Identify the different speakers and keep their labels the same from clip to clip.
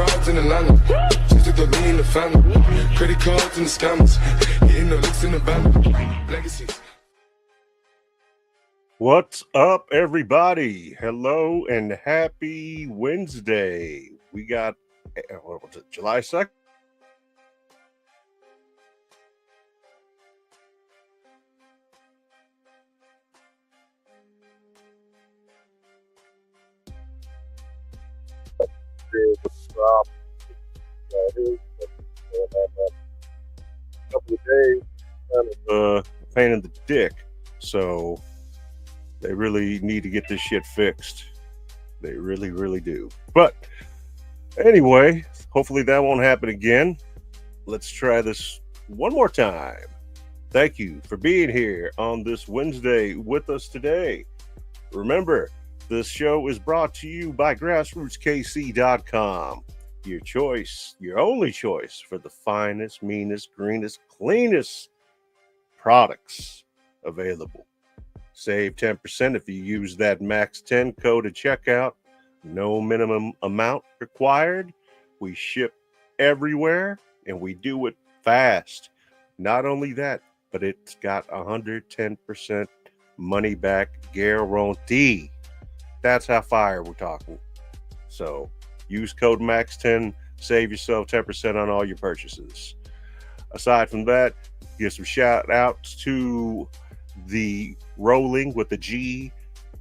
Speaker 1: broads in Atlanta. Just took the lean in the family. Credit cards and the scammers. Hitting the licks in the van. Legacies.
Speaker 2: What's up, everybody? Hello and happy Wednesday. We got, what was it, July 2nd? Couple of days, kind of pain in the dick. So they really need to get this shit fixed. They really, really do. But anyway, hopefully that won't happen again. Let's try this one more time. Thank you for being here on this Wednesday with us today. Remember, this show is brought to you by grassrootskc.com. Your choice, your only choice for the finest, meanest, greenest, cleanest products available. Save 10% if you use that Max 10 code at checkout. No minimum amount required. We ship everywhere and we do it fast. Not only that, but it's got 110% money back guarantee. That's how fire we're talking. So use code MAX10, save yourself 10% on all your purchases. Aside from that, give some shout outs to the Rolling with the G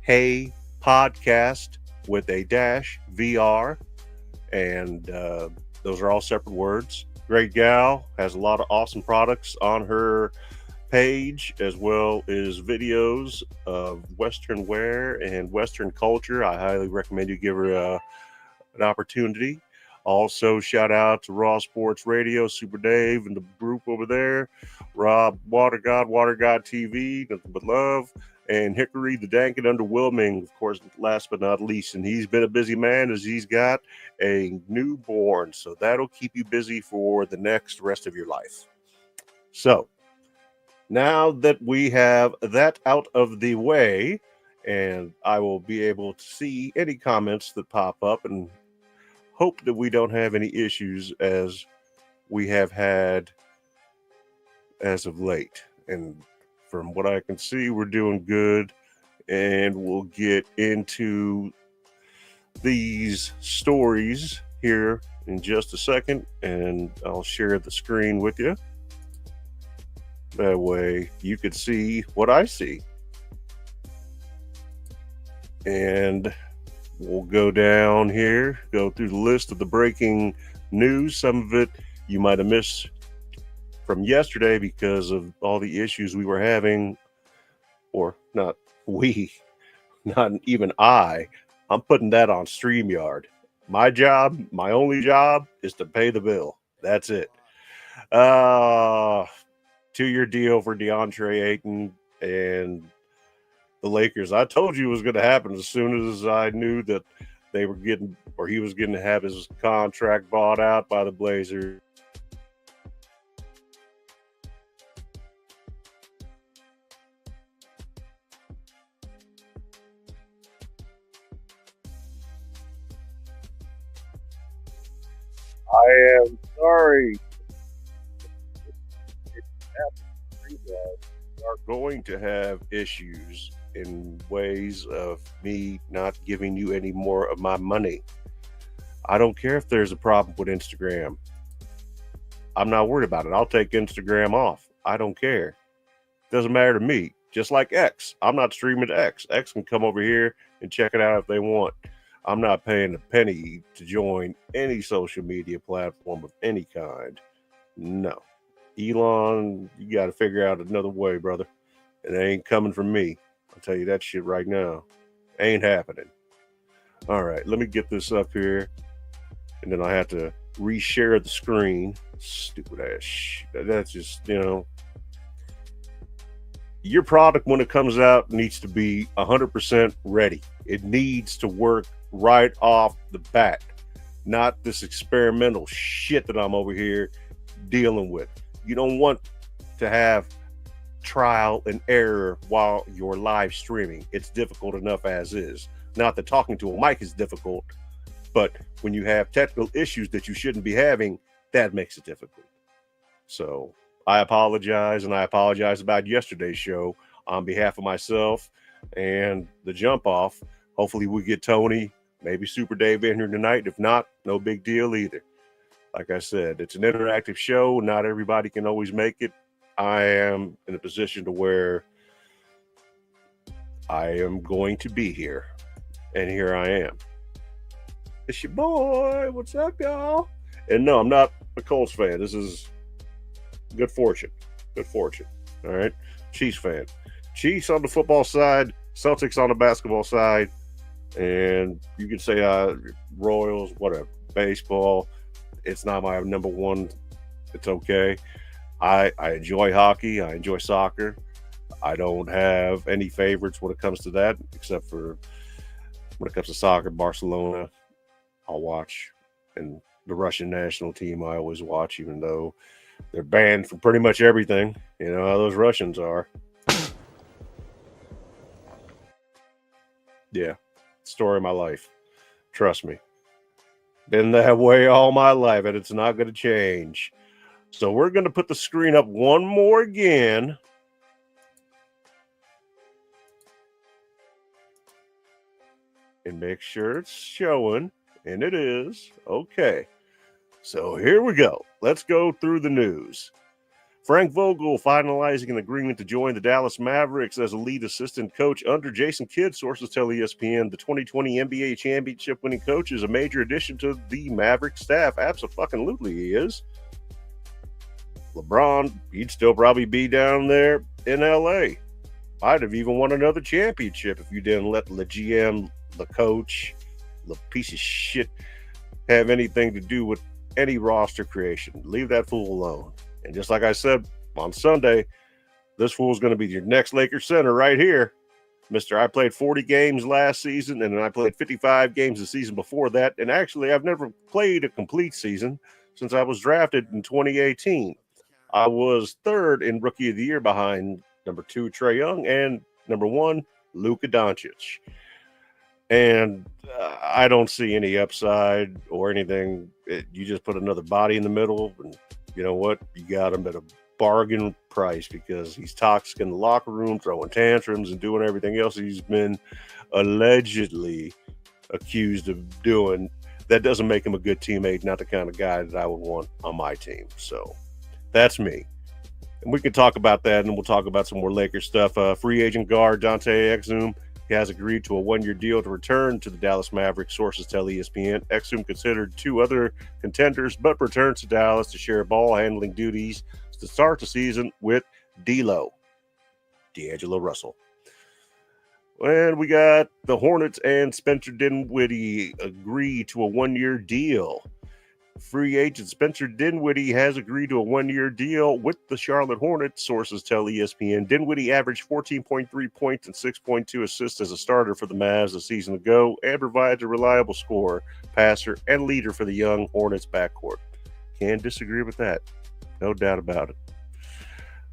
Speaker 2: Hey podcast with a dash VR. And those are all separate words. Great gal, has a lot of awesome products on her page, as well as videos of Western wear and Western culture. I highly recommend you give her an opportunity. Also, shout out to Raw Sports Radio, Super Dave, and the group over there. Rob, Water God TV, nothing but love. And Hickory, the Dankin under Wilming, of course, last but not least. And he's been a busy man as he's got a newborn. So that'll keep you busy for the next rest of your life. So now that we have that out of the way, and I will be able to see any comments that pop up and hope that we don't have any issues as we have had as of late. And from what I can see, we're doing good. And we'll get into these stories here in just a second. And I'll share the screen with you. That way you could see what I see. And we'll go down here, go through the list of the breaking news. Some of it you might have missed from yesterday because of all the issues we were having, or not we, not even I'm putting that on StreamYard. My job, my only job is to pay the bill. That's it. 2-year deal for DeAndre Ayton and the Lakers. I told you it was going to happen as soon as I knew that they were getting, or he was going to have his contract bought out by the Blazers. I am sorry. We are going to have issues in ways of me not giving you any more of my money. I don't care if there's a problem with Instagram. I'm not worried about it. I'll take Instagram off. I don't care. Doesn't matter to me. Just like X. I'm not streaming to X. X can come over here and check it out if they want. I'm not paying a penny to join any social media platform of any kind. No. Elon, you got to figure out another way, brother. It ain't coming from me. I'll tell you that shit right now. Ain't happening. All right, let me get this up here. And then I have to reshare the screen. Stupid ass shit. That's just, your product when it comes out needs to be 100% ready. It needs to work right off the bat. Not this experimental shit that I'm over here dealing with. You don't want to have trial and error while you're live streaming. It's difficult enough as is. Not that talking to a mic is difficult, But when you have technical issues that you shouldn't be having, that makes it difficult. So I apologize, and I apologize about yesterday's show on behalf of myself and the jump off. Hopefully we get Tony, maybe Super Dave in here tonight. If not, no big deal either. Like I said, it's an interactive show. Not everybody can always make it. I am in a position to where I am going to be here. And here I am. It's your boy. What's up, y'all? And no, I'm not a Colts fan. This is good fortune. Good fortune. All right. Chiefs fan. Chiefs on the football side, Celtics on the basketball side. And you can say Royals, whatever. Baseball. It's not my number one. It's okay. I enjoy hockey. I enjoy soccer. I don't have any favorites when it comes to that, except for when it comes to soccer, Barcelona, I'll watch. And the Russian national team, I always watch, even though they're banned from pretty much everything. You know how those Russians are. Yeah, story of my life. Trust me. Been that way all my life, and it's not going to change. So we're going to put the screen up one more again. And make sure it's showing. And it is. Okay. So here we go. Let's go through the news. Frank Vogel finalizing an agreement to join the Dallas Mavericks as a lead assistant coach under Jason Kidd. Sources tell ESPN the 2020 NBA championship winning coach is a major addition to the Mavericks staff. Absolutely he is. LeBron, he'd still probably be down there in LA. Might have even won another championship if you didn't let the GM, the coach, the piece of shit have anything to do with any roster creation. Leave that fool alone. And just like I said on Sunday, this fool's going to be your next Lakers center right here. Mister, I played 40 games last season, and I played 55 games the season before that. And actually, I've never played a complete season since I was drafted in 2018. I was third in Rookie of the Year behind number 2, Trae Young, and number 1, Luka Doncic. And I don't see any upside or anything. You just put another body in the middle, and you know what? You got him at a bargain price because he's toxic in the locker room, throwing tantrums and doing everything else he's been allegedly accused of doing. That doesn't make him a good teammate, not the kind of guy that I would want on my team. So that's me. And we can talk about that, and we'll talk about some more Lakers stuff. Free agent guard Dante Exum has agreed to a one-year deal to return to the Dallas Mavericks. Sources tell ESPN. Exum considered 2 other contenders, but returns to Dallas to share ball-handling duties to start the season with D'Angelo Russell. And we got the Hornets and Spencer Dinwiddie agree to a one-year deal. Free agent Spencer Dinwiddie has agreed to a one-year deal with the Charlotte Hornets. Sources tell ESPN. Dinwiddie averaged 14.3 points and 6.2 assists as a starter for the Mavs a season ago and provides a reliable scorer, passer, and leader for the young Hornets backcourt. Can't disagree with that. No doubt about it.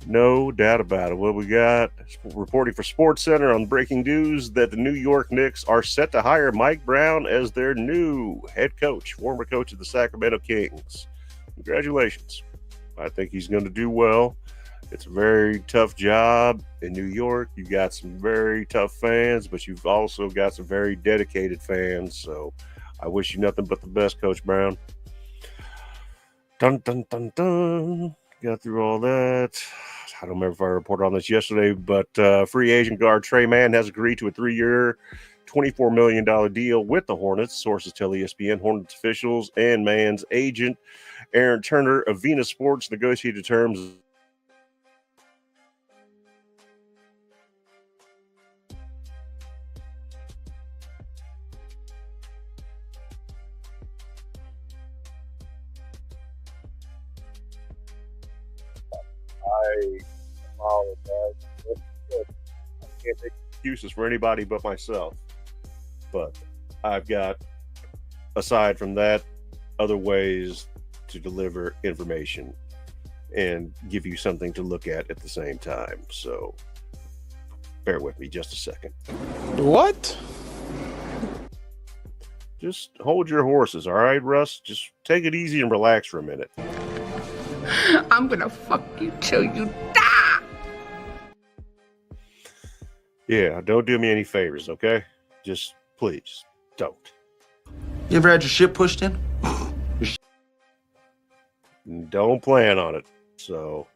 Speaker 2: No doubt about it. Well, we got reporting for SportsCenter on breaking news that the New York Knicks are set to hire Mike Brown as their new head coach, former coach of the Sacramento Kings. Congratulations. I think he's going to do well. It's a very tough job in New York. You've got some very tough fans, but you've also got some very dedicated fans. So I wish you nothing but the best, Coach Brown. Dun, dun, dun, dun. Got through all that. I don't remember if I reported on this yesterday, but free agent guard Trey Mann has agreed to a 3-year, $24 million deal with the Hornets. Sources tell ESPN. Hornets officials and Mann's agent, Aaron Turner of Venus Sports, negotiated terms. I apologize. I can't make excuses for anybody but myself. But I've got, aside from that, other ways to deliver information and give you something to look at the same time. So bear with me just a second.
Speaker 3: What?
Speaker 2: Just hold your horses, all right, Russ? Just take it easy and relax for a minute.
Speaker 3: I'm gonna fuck you till you die.
Speaker 2: Yeah, don't do me any favors, okay? Just please don't.
Speaker 4: You ever had your shit pushed in?
Speaker 2: Don't plan on it. So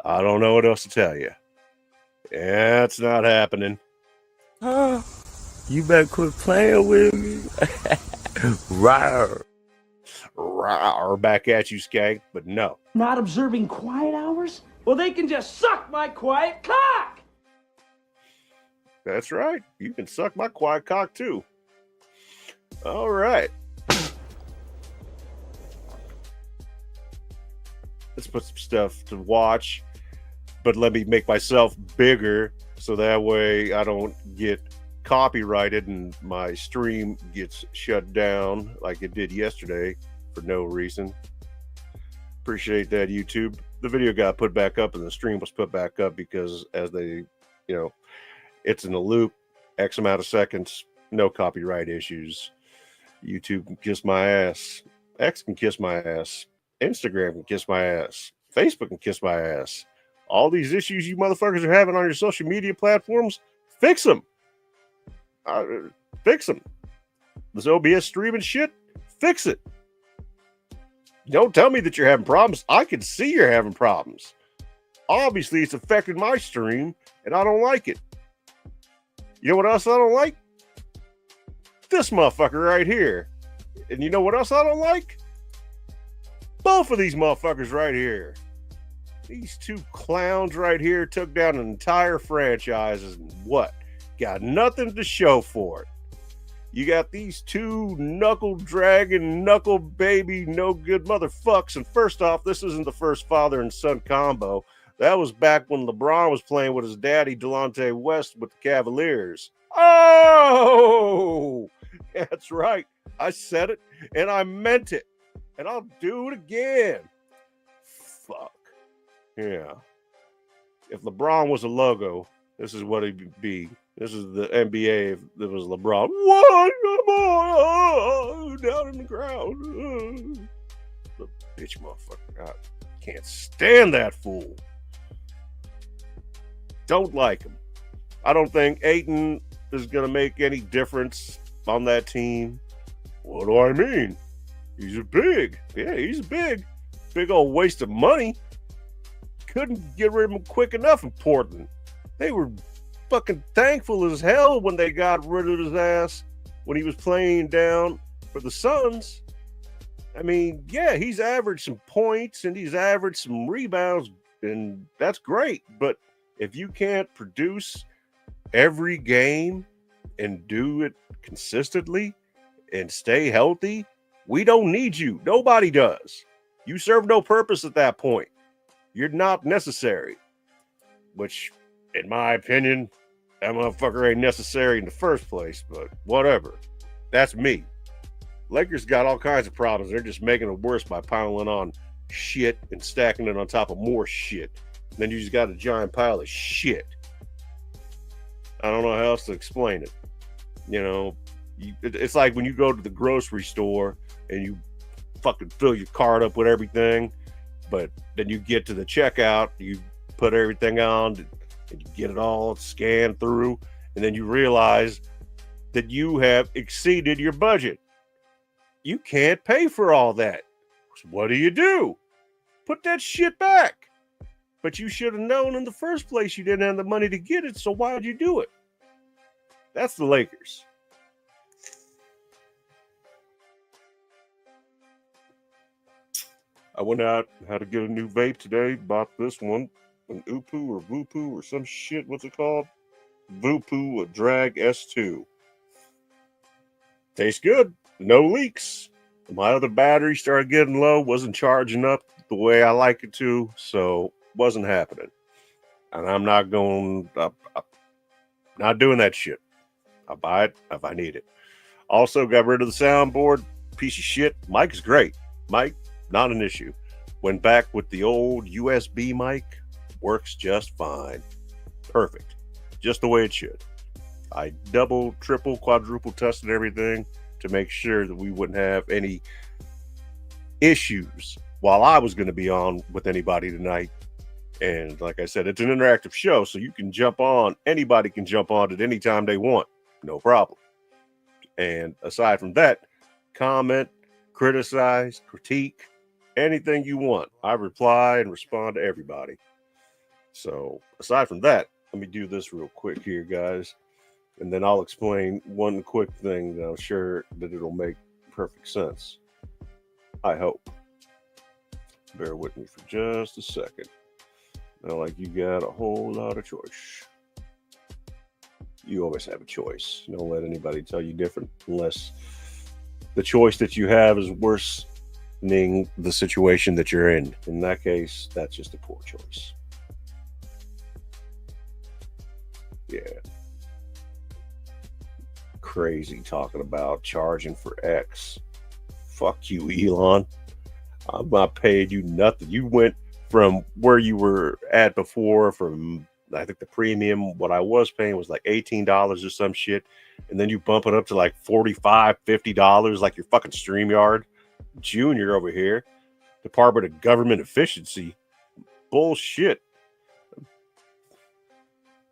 Speaker 2: I don't know what else to tell you. Yeah, it's not happening.
Speaker 5: You better quit playing with me. Rawr.
Speaker 2: Rawr, back at you, Skank, but no.
Speaker 6: Not observing quiet hours? Well, they can just suck my quiet cock!
Speaker 2: That's right. You can suck my quiet cock, too. All right. Let's put some stuff to watch, but let me make myself bigger so that way I don't get copyrighted and my stream gets shut down like it did yesterday for no reason. Appreciate that, YouTube. The video got put back up and the stream was put back up because as they, it's in a loop, X amount of seconds, no copyright issues. YouTube can kiss my ass. X can kiss my ass. Instagram can kiss my ass. Facebook can kiss my ass. All these issues you motherfuckers are having on your social media platforms, fix them. Fix them. This OBS streaming shit, fix it. Don't tell me that you're having problems. I can see you're having problems. Obviously, it's affected my stream, and I don't like it. You know what else I don't like? This motherfucker right here. And you know what else I don't like? Both of these motherfuckers right here. These two clowns right here took down an entire franchise and what? Got nothing to show for it. You got these two knuckle dragging, knuckle baby, no good motherfucks. And first off, this isn't the first father and son combo. That was back when LeBron was playing with his daddy, Delonte West, with the Cavaliers. Oh, that's right. I said it and I meant it. And I'll do it again. Fuck. Yeah. If LeBron was a logo, this is what he'd be. This is the NBA if it was LeBron. What? Down in the ground. The bitch motherfucker. I can't stand that fool. Don't like him. I don't think Ayton is going to make any difference on that team. What do I mean? He's a big. Yeah, he's big. Big old waste of money. Couldn't get rid of him quick enough in Portland. They were fucking thankful as hell when they got rid of his ass when he was playing down for the Suns. I mean, yeah, he's averaged some points and he's averaged some rebounds, and that's great. But if you can't produce every game and do it consistently and stay healthy, we don't need you. Nobody does. You serve no purpose at that point. You're not necessary. Which, in my opinion, that motherfucker ain't necessary in the first place, but whatever. That's me. Lakers got all kinds of problems. They're just making it worse by piling on shit and stacking it on top of more shit. And then you just got a giant pile of shit. I don't know how else to explain it. It's like when you go to the grocery store and you fucking fill your cart up with everything, but then you get to the checkout, you put everything on, and you get it all scanned through, and then you realize that you have exceeded your budget. You can't pay for all that. So what do? Put that shit back. But you should have known in the first place you didn't have the money to get it, so why would you do it? That's the Lakers. I went out, had to get a new vape today, bought this one, an Upu or Vupu or some shit, what's it called? Vupu, a Drag S2. Tastes good, no leaks. My other battery started getting low, wasn't charging up the way I like it to, so wasn't happening. And I'm not going, not doing that shit. I'll buy it if I need it. Also got rid of the soundboard, piece of shit. Mic is great. Mic, not an issue. Went back with the old USB mic. Works just fine. Perfect. Just the way it should. I double, triple, quadruple tested everything. to make sure that we wouldn't have any issues while I was going to be on with anybody tonight. And like I said, it's an interactive show, so you can jump on. Anybody can jump on at any time they want. No problem. And aside from that, comment, criticize, critique, anything you want. I reply and respond to everybody. So aside from that, let me do this real quick here, guys. And then I'll explain one quick thing that I'm sure that it'll make perfect sense. I hope. Bear with me for just a second. Not like you got a whole lot of choice. You always have a choice. Don't let anybody tell you different unless the choice that you have is worsening the situation that you're in. In that case, that's just a poor choice. Yeah. Crazy talking about charging for X. Fuck you, Elon. I'm not paying you nothing. You went from where you were at before, from I think the premium, what I was paying was like $18 or some shit. And then you bump it up to like $45, $50 like your fucking StreamYard Junior over here. Department of Government Efficiency. Bullshit.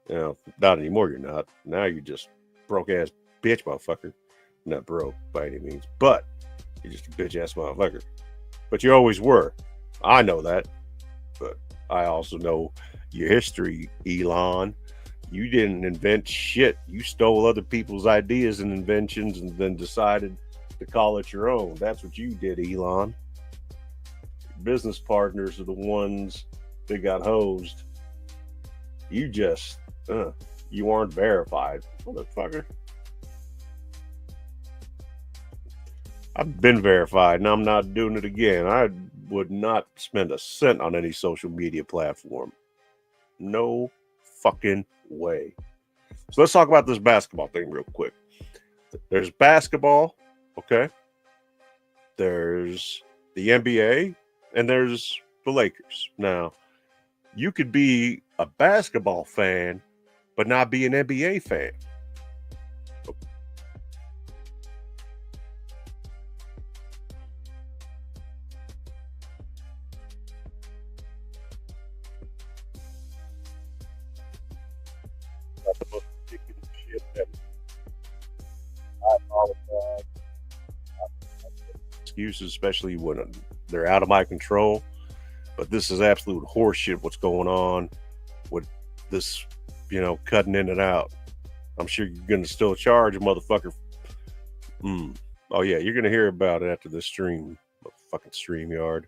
Speaker 2: No, not anymore, you're not. Now you're just broke ass bitch motherfucker. Not broke by any means, but you're just a bitch ass motherfucker. But you always were. I know that. But I also know your history, Elon. You didn't invent shit. You stole other people's ideas and inventions and then decided to call it your own. That's what you did, Elon. Your business partners are the ones that got hosed. You just, you aren't verified, motherfucker. I've been verified and I'm not doing it again. I would not spend a cent on any social media platform. No fucking way. So let's talk about this basketball thing real quick. There's basketball, okay? There's the NBA and there's the Lakers. Now, you could be a basketball fan but not be an NBA fan. The most ridiculous shit ever. I apologize. Excuses, especially when they're out of my control. But this is absolute horseshit. What's going on with this, cutting in and out? I'm sure you're gonna still charge a motherfucker. Oh yeah, you're gonna hear about it after this stream, fucking StreamYard.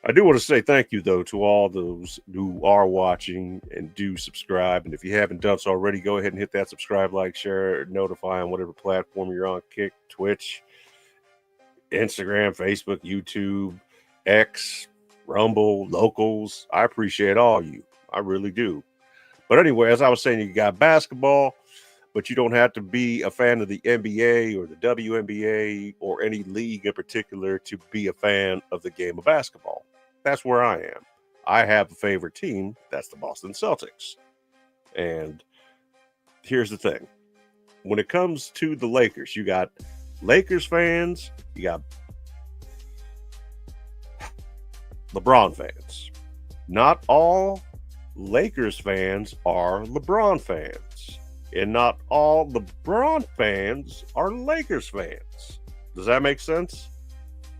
Speaker 2: I do want to say thank you, though, to all those who are watching and do subscribe. And if you haven't done so already, go ahead and hit that subscribe, like, share, notify on whatever platform you're on. Kick, Twitch, Instagram, Facebook, YouTube, X, Rumble, Locals. I appreciate all you. I really do. But anyway, as I was saying, you got basketball, but you don't have to be a fan of the NBA or the WNBA or any league in particular to be a fan of the game of basketball. That's where I am. I have a favorite team. That's the Boston Celtics. And here's the thing. When it comes to the Lakers, you got Lakers fans, you got LeBron fans. Not all Lakers fans are LeBron fans. And not all LeBron fans are Lakers fans. Does that make sense?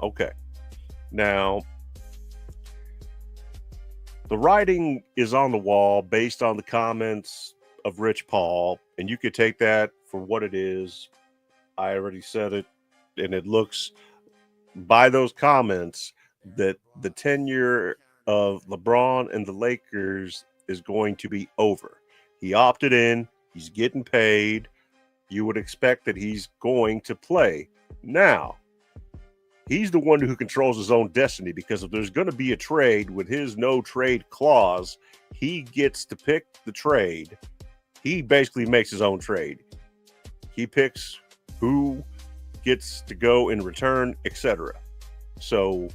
Speaker 2: Okay. Now, the writing is on the wall based on the comments of Rich Paul, and you could take that for what it is. I already said it, and it looks by those comments that the tenure of LeBron and the Lakers is going to be over. He opted in. He's getting paid. You would expect that he's going to play. Now, he's the one who controls his own destiny, because if there's going to be a trade with his no trade clause, he gets to pick the trade. He basically makes his own trade. He picks who gets to go in return, etc. So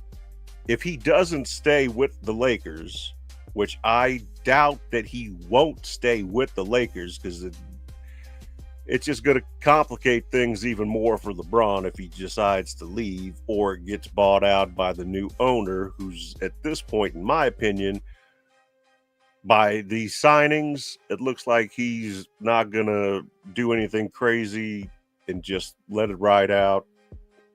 Speaker 2: if he doesn't stay with the Lakers, which I doubt that he won't stay with the Lakers, because it's just going to complicate things even more for LeBron if he decides to leave or gets bought out by the new owner, who's at this point, in my opinion, by these signings, it looks like he's not going to do anything crazy and just let it ride out.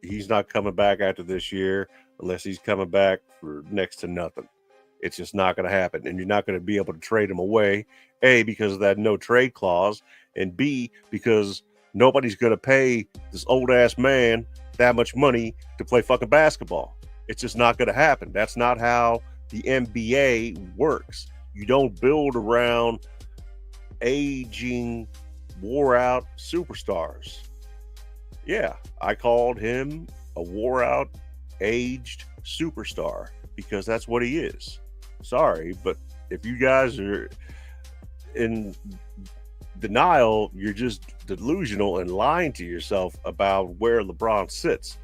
Speaker 2: He's not coming back after this year unless he's coming back for next to nothing. It's just not going to happen. And you're not going to be able to trade him away, A, because of that no trade clause, and B, because nobody's going to pay this old-ass man that much money to play fucking basketball. It's just not going to happen. That's not how the NBA works. You don't build around aging, wore-out superstars. Yeah, I called him a wore-out, aged superstar because that's what he is. Sorry, but if you guys are in denial, you're just delusional and lying to yourself about where LeBron sits.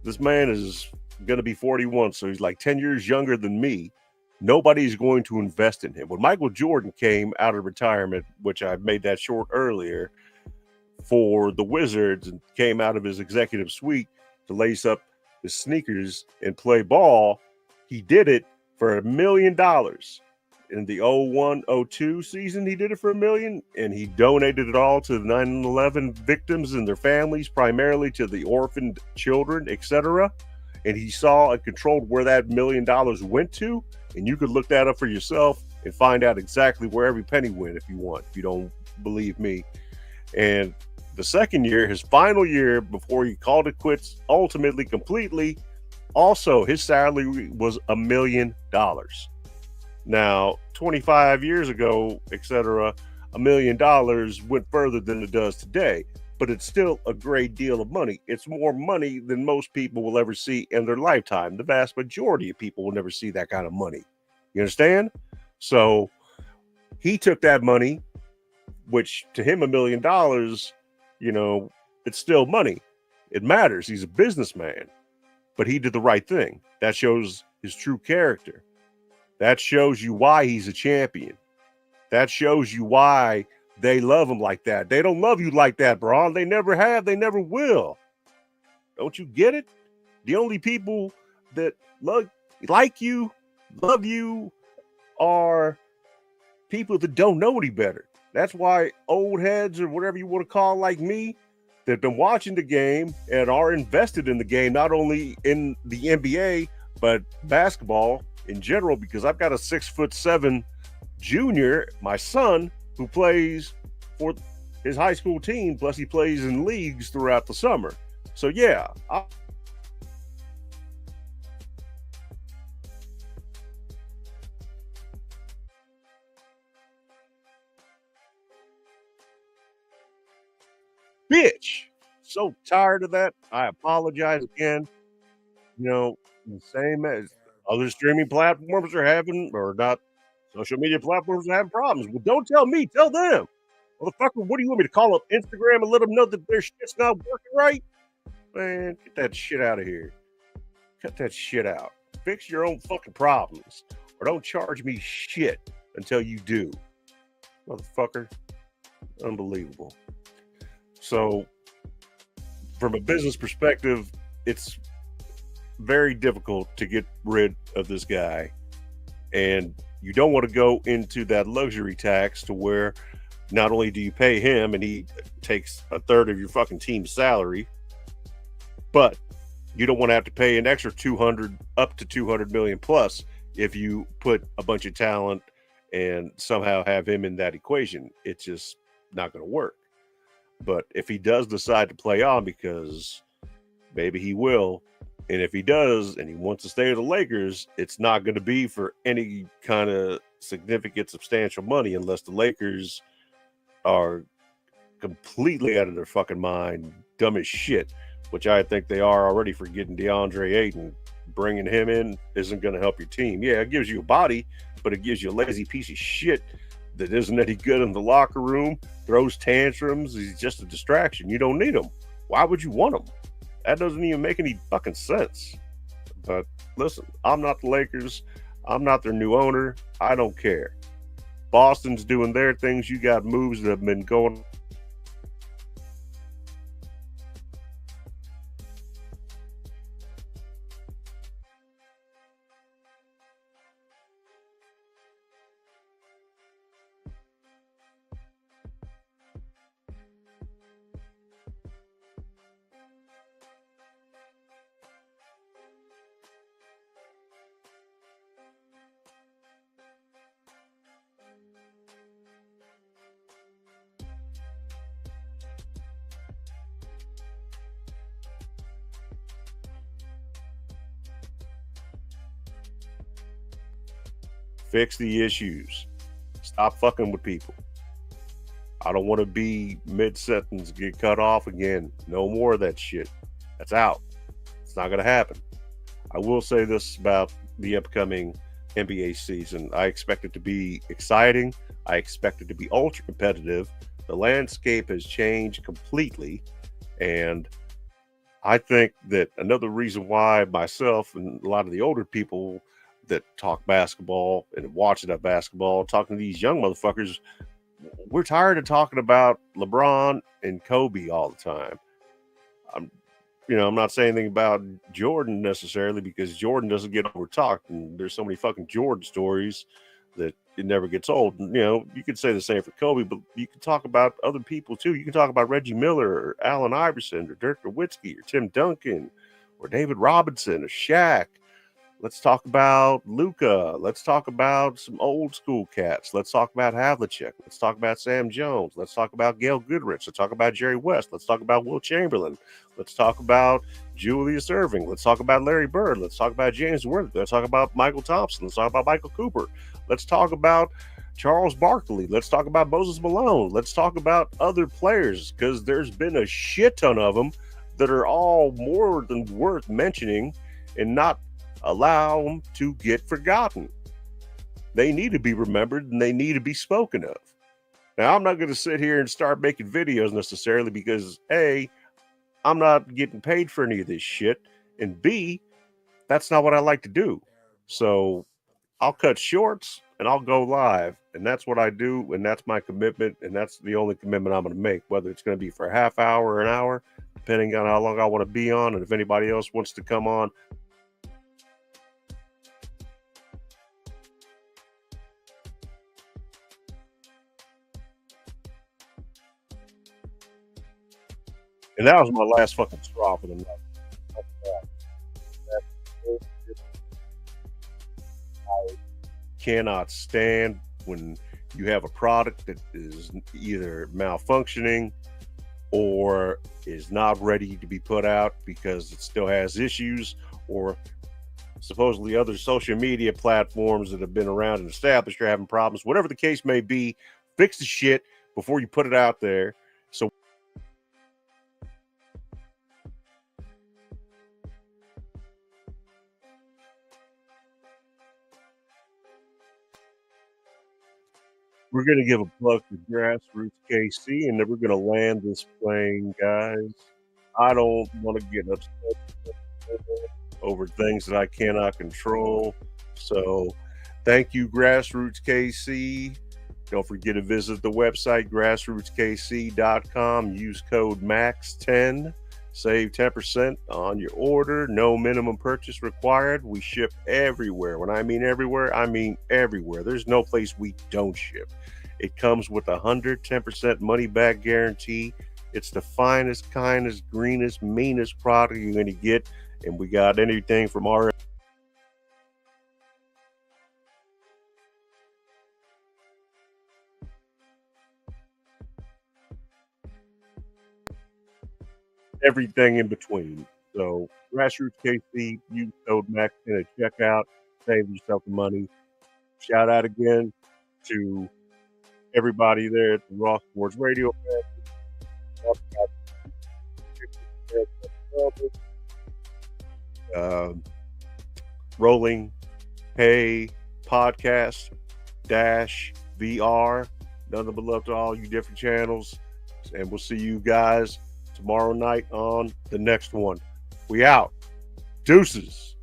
Speaker 2: This man is going to be 41, so he's like 10 years younger than me. Nobody's going to invest in him. When Michael Jordan came out of retirement, which I made that short earlier, for the Wizards and came out of his executive suite to lace up his sneakers and play ball, he did it for $1 million. In the 01-02 season, he did it for $1 million, and he donated it all to the 9/11 victims and their families, primarily to the orphaned children, etc. And he saw and controlled where that $1 million went to, and you could look that up for yourself and find out exactly where every penny went if you want, if you don't believe me. And the second year, his final year before he called it quits, ultimately, completely, also his salary was $1 million. Now, 25 years ago, etc., $1 million went further than it does today, but it's still a great deal of money. It's more money than most people will ever see in their lifetime. The vast majority of people will never see that kind of money. You understand? So he took that money, which to him, $1 million, you know, it's still money. It matters. He's a businessman, but he did the right thing. That shows his true character. That shows you why he's a champion. That shows you why they love him like that. They don't love you like that, bro. They never have. They never will. Don't you get it? The only people that like you, love you, are people that don't know any better. That's why old heads or whatever you want to call like me, that've been watching the game and are invested in the game, not only in the NBA, but basketball in general, because I've got a 6'7" junior, my son, who plays for his high school team, plus he plays in leagues throughout the summer. So yeah, bitch. So tired of that. I apologize again. You know, the same as other streaming platforms are having, or not, social media platforms are having problems. Well, don't tell me, tell them. Motherfucker, what do you want me to call up Instagram and let them know that their shit's not working right? Man, get that shit out of here. Cut that shit out. Fix your own fucking problems. Or don't charge me shit until you do. Motherfucker. Unbelievable. So, from a business perspective, it's very difficult to get rid of this guy. And you don't want to go into that luxury tax to where not only do you pay him and he takes a third of your fucking team's salary, but you don't want to have to pay an extra 200 up to 200 million plus if you put a bunch of talent and somehow have him in that equation. It's just not going to work. But if he does decide to play on, because maybe he will, and if he does and he wants to stay with the Lakers, it's not going to be for any kind of significant, substantial money unless the Lakers are completely out of their fucking mind, dumb as shit, which I think they are already for getting DeAndre Ayton. Bringing him in isn't going to help your team. Yeah, it gives you a body, but it gives you a lazy piece of shit that isn't any good in the locker room, throws tantrums. He's just a distraction. You don't need him. Why would you want him? That doesn't even make any fucking sense. But listen, I'm not the Lakers. I'm not their new owner. I don't care. Boston's doing their things. You got moves that have been going Fix the issues. Stop fucking with people. I don't want to be mid-sentence, get cut off again. No more of that shit. That's out. It's not going to happen. I will say this about the upcoming NBA season. I expect it to be exciting. I expect it to be ultra competitive. The landscape has changed completely. And I think that another reason why myself and a lot of the older people that talk basketball and watch that basketball, talking to these young motherfuckers, we're tired of talking about LeBron and Kobe all the time. I'm not saying anything about Jordan necessarily because Jordan doesn't get over talked, and there's so many fucking Jordan stories that it never gets old. And, you could say the same for Kobe, but you can talk about other people too. You can talk about Reggie Miller or Allen Iverson or Dirk Nowitzki or Tim Duncan or David Robinson or Shaq. Let's talk about Luka. Let's talk about some old school cats. Let's talk about Havlicek. Let's talk about Sam Jones. Let's talk about Gail Goodrich. Let's talk about Jerry West. Let's talk about Will Chamberlain. Let's talk about Julius Erving. Let's talk about Larry Bird. Let's talk about James Worthy. Let's talk about Michael Thompson. Let's talk about Michael Cooper. Let's talk about Charles Barkley. Let's talk about Moses Malone. Let's talk about other players because there's been a shit ton of them that are all more than worth mentioning and not allow them to get forgotten. They need to be remembered and they need to be spoken of. Now, I'm not going to sit here and start making videos necessarily because A, I'm not getting paid for any of this shit, and B, that's not what I like to do. So I'll cut shorts and I'll go live, and that's what I do, and that's my commitment, and that's the only commitment I'm going to make, whether it's going to be for a half hour or an hour, depending on how long I want to be on, and if anybody else wants to come on. And that was my last fucking straw for the night. I cannot stand when you have a product that is either malfunctioning or is not ready to be put out because it still has issues, or supposedly other social media platforms that have been around and established are having problems. Whatever the case may be, fix the shit before you put it out there. So we're going to give a plug to Grassroots KC, and then we're going to land this plane, guys. I don't want to get upset over things that I cannot control. So thank you, Grassroots KC. Don't forget to visit the website, grassrootskc.com. Use code MAX10. Save 10% on your order. No minimum purchase required. We ship everywhere. When I mean everywhere, I mean everywhere. There's no place we don't ship. It comes with 110% money back guarantee. It's the finest, kindest, greenest, meanest product you're going to get. And we got anything from our everything in between. So Grassroots KC, use code MAX10 at checkout, save yourself the money. Shout out again to everybody there at the Raw Sports Radio. Rolling Hey Podcast Dash VR. Nothing but love to all you different channels. And we'll see you guys tomorrow night on the next one. We out. Deuces.